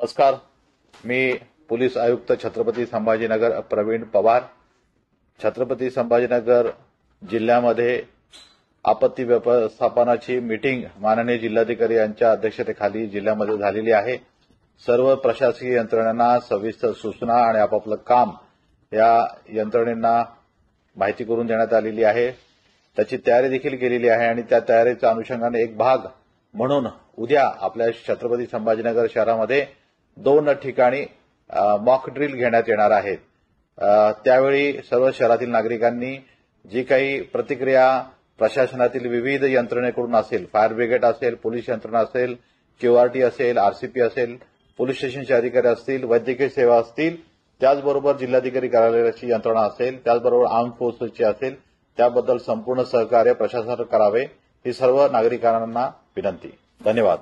नमस्कार, मी पोलीस आयुक्त छत्रपती संभाजीनगर प्रवीण पवार। छत्रपती संभाजीनगर जिल्ह्यामध्ये आपत्ती व्यवस्थापनाची मीटिंग माननीय जिल्हाधिकारी यांच्या अध्यक्षतेखाली जिल्ह्यामध्ये झालेली आहे। सर्व प्रशासकीय यंत्रणांना सविस्तर सूचना आणि आपापलं काम या यंत्रणेंना माहिती करून देण्यात आलेली आहे। त्याची तयारी देखील केलेली आहे आणि त्या तयारीच्या अनुषंगाने एक भाग म्हणून उद्या आपल्या छत्रपती संभाजीनगर शहरामध्ये 2 ठिकाणी मॉक ड्रिल घेण्यात येणार आहेत। त्यावेळी सर्व शहरातील नागरिकांनी जी काही प्रतिक्रिया प्रशासनातील विविध यंत्रणेकडून असेल, फायर ब्रिगेड असेल, पोलीस यंत्रणा असेल, क्यूआरटी असेल, आरसीपी असेल, पोलीस स्टेशनचे अधिकारी असतील, वैद्यकीय सेवा असतील, त्याचबरोबर जिल्हाधिकारी कार्यालयाची यंत्रणा असेल, त्याचबरोबर आर्म फोर्सची असेल, त्याबद्दल संपूर्ण सहकार्य प्रशासनाने करावे ही सर्व नागरिकांना विनंती। धन्यवाद।